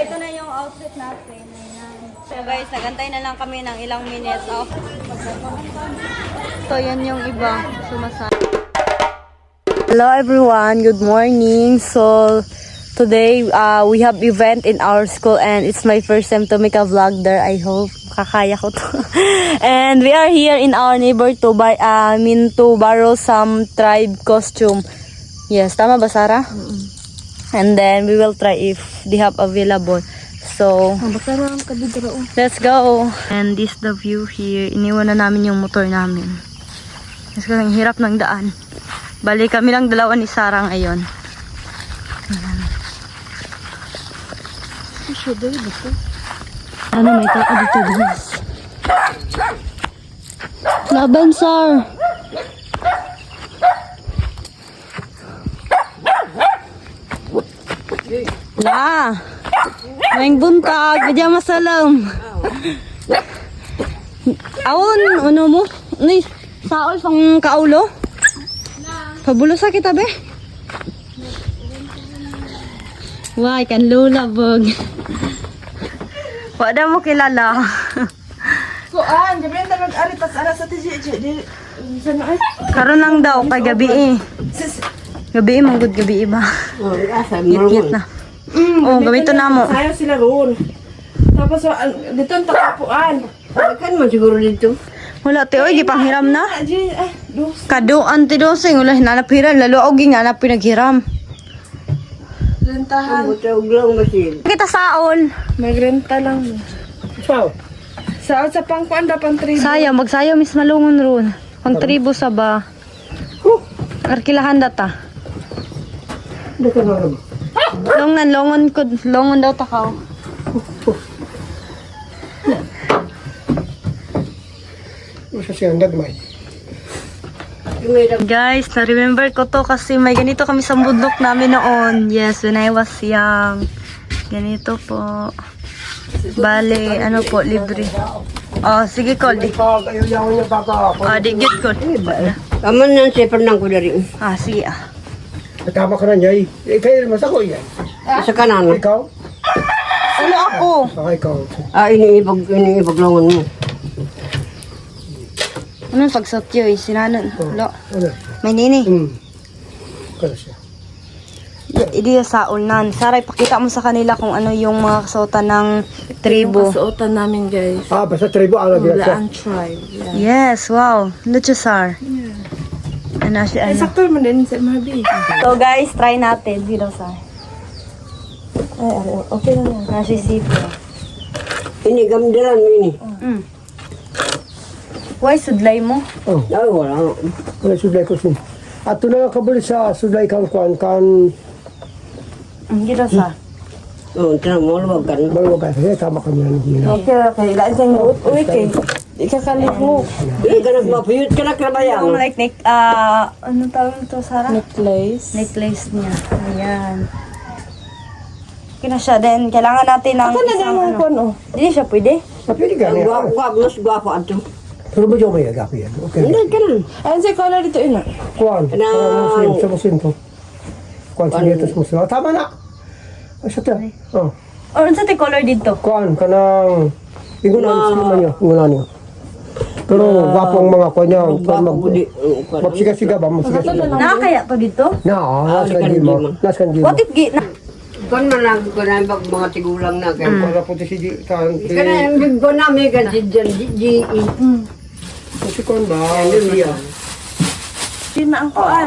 ito na yung outfit natin. Ayan. So guys, nagantay na lang kami ng ilang minutes. So yan yung iba. Hello everyone, good morning. So today we have event in our school and it's my first time to make a vlog there. I hope kakaya ko to. And we are here in our neighbor to buy to borrow some tribe costume. Yes, tama ba Sarah? And then we will try if they have available. So let's go. And this the view here. Iniwan na namin yung motor namin. Kasi ang hirap ng daan. Bali kami lang dalawa ni Sarah ngayon. Ano may tao dito guys? Laban sir. La. Maing buntag, gadya masalam. Awon, ano mo? Ni saol pang kaulo? Pabulo sa kita be? Why kan lula bog. Wala mo kilala. Gabi na mag-ari tas ara sa tiji. Karon lang daw kay gabi eh. Gabi mong good gabi ba? Git na. Oh, gamito na mo. Sayo sila roon. Tapos dito ang takapuan. Kan mo siguro dito. Wala te oy gipanghiram na. Kaduan ti dosing ulah nanaphiran lalo og ginganap pinaghiram. Rentahan. Butog masin. Kita saon. Magrenta lang. Saon sa pangkuan da pang tribo. Sayo magsayo mis malungon ron. Pang tribo sa ba. Arkilahan data. Longon ko longon daw takaw. Guys, na-remember ko to kasi may ganito kami sa bundok namin noon. Yes, when I was young. Ganito po. Bale, ano po, libre. Oh, sige ko. Di git ko. Aman nan si Fernang ko dari. Ah, sige ah. Tama ka na niya eh. Kayo naman sa ko yan. Sa kanan. Ikaw? Ano ako? Ikaw. Iniibag longon mo. Ano pagsotyo eh, sinanon. Lo. Ano? May nini. Kano siya? Idi sa ulnan. Saray, pakita mo sa kanila kung ano yung mga kasuotan ng tribo. Kasuotan namin guys. Basta tribo ala siya. Bulaan tribe. Yes, wow. Luchasar. Ano siya, ano? Sakto man din sa Mabi. So guys, try natin. Dito sa. Okay lang yan. Nasisipo. Ini gamdalan mo ini. Why sudlay mo? Oh. Ay, wala. Wala sudlay ko sin. Ato na kabuli sa sudlay kan kuan kan Dito sa. Oh, tanong mo luwag kan. balwag kasi tama kami yan gina. Okay. Ilaan sa inuot. Uy, kay. Di ka kalit mo. Di ka nagmapuyot ka na krabayan. Yung like, ano tawag ito, Sarah? Necklace. Necklace niya. Ayan. Kina siya. Then, kailangan natin ng isang ano. Hindi siya pwede. Napili ka niya. Mas guwapo ato. Pero ba may agapi yan? Okay. Hindi ka na. Ayun sa color dito ina. Kuan. Sa musim to. Kuan sa dito sa musim. Tama na. Asa ta? Oh. Or sa te color dito? Kuan kanang ingunan niya. Pero gwapo ang mga kuan niya. Magsiga-siga ba? Magsiga-siga. Nakakaya to dito? Nas kan di mo. What if gi na? Kon man lang ko na mga tigulang na kan. Para po si di kan. Kana yung ko na may kan si G. Si kon ba? Di na ang kuan.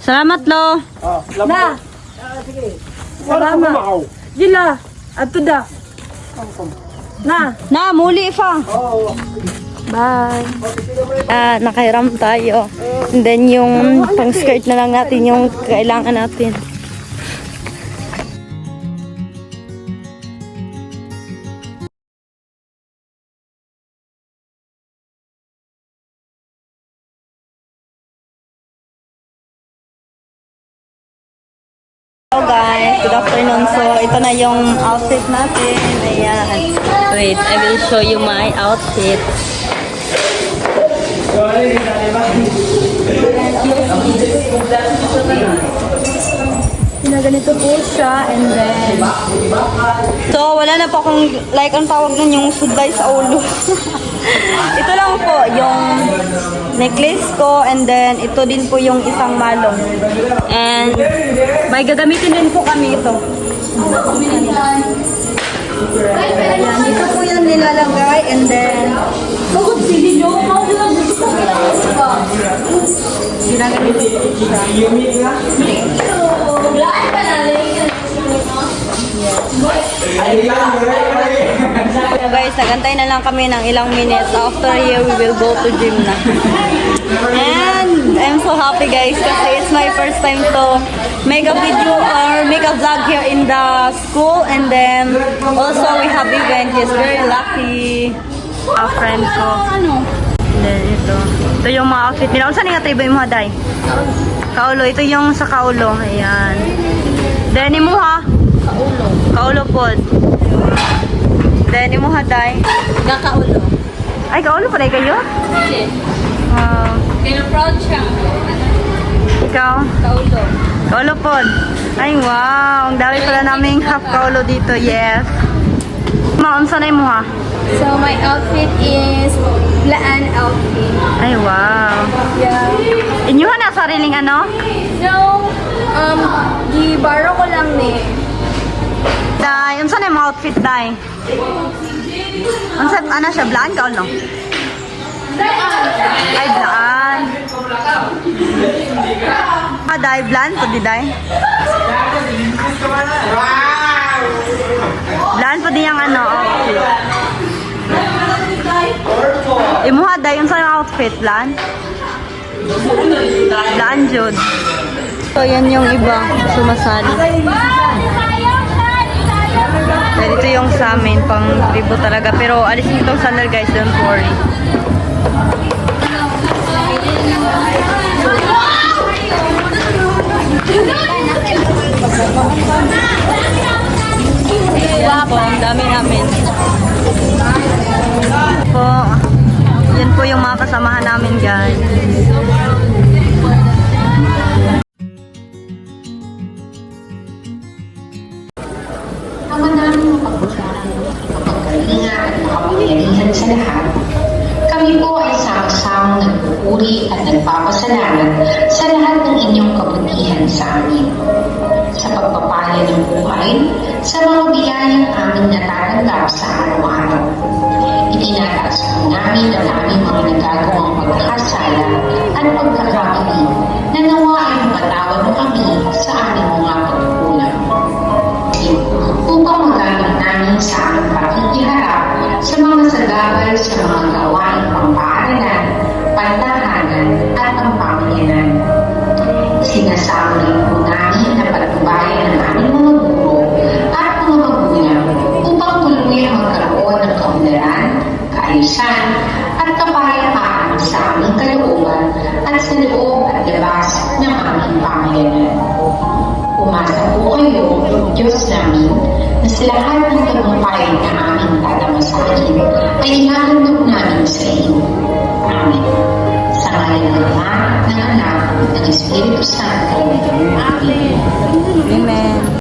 Salamat lo. Na. Salamat. Gila. Ato da. Na, muli pa. Bye. Nakahiram tayo. And then yung pang skirt na lang natin yung kailangan natin. Hello guys, good afternoon. So, ito na yung outfit natin. Ayan. Wait, I will show you my outfit. Pinaganito po siya and then... So, wala na po akong, like, ang tawag nun yung suday sa ulo. Ito lang po yung necklace ko and then ito din po yung isang malong. And may gagamitin din po kami ito. Ayan, dito po yung nilalagay and then ginagamit po siya. So guys, nagantay na lang kami ng ilang minutes. After here, we will go to gym na. And I'm so happy guys kasi it's my first time to make a video or make a vlog here in the school. And then also we have event. Yes, very lucky. A friend ko. And then ito. Ito yung mga outfit nila. Saan yung atriboy mo, Day? Kaulo. Ito yung sa kaulo. Ayan. Then mo ha? Kaulo pod. Then mo ha, Day? Kakaulo. Ay, kaulo pa rin kayo? Wow. Kaya proud siya. Ikaw? Kaulo. Kaulo pod. Ay, wow. Ang dami pala naming half kaulo dito. Yes. Maunsa na mo ha? So my outfit is Laan outfit. Ay, wow. Yeah. Inyo na sariling ano? No, di baro ko lang ni. Day, unsa na yung outfit, Day? Unsa, ano siya? Blaan ka o no? Ay, blaan. Ah, Day, blaan po di, Day? Blaan po di yung ano, outfit. Imuha, Day, unsa yung outfit, blaan? Blaan, Jud. So, yan yung iba sumasali. Then ito yung sa amin, pang tribo talaga. Pero alisin itong sandal guys, don't worry. Yan po, ang dami namin. Po, yan po yung mga kasamahan namin guys. Ang manaming mapagmularan ng kapagkalinga at makapangyarihan sa lahat, kami po ay sama-samang nagpupuri at nagpapasalamat sa lahat ng inyong kabutihan sa amin. Sa pagpapala ng buhay, sa mga biyayang amin natatanggap sa araw-araw. Itinataas po namin ang aming mga nagagawang pagkakasala at pagkakamali na nawa ay mapatawad mo kami sa aming mga pagkukulang. Upang magamit namin sa aming pakikiharap sa mga sagabal sa mga gawain pampaaralan, pantahanan at pampamilyanan. Sinasama rin po namin na patnubayan ng aming mga guro at mga magulang upang tuluyang magkaroon ng kaunlaran, kaayusan at kapayapaan sa aming kalooban at sa loob at labas ng aming pamilyanan. Umasa po kayo, Diyos namin, na sa lahat ng tagumpay na aming tatamasahin ay inahandog namin sa iyo. Amen. Sa ngalan ng Ama, ng Anak, ng Espiritu Santo. Amen. Amen.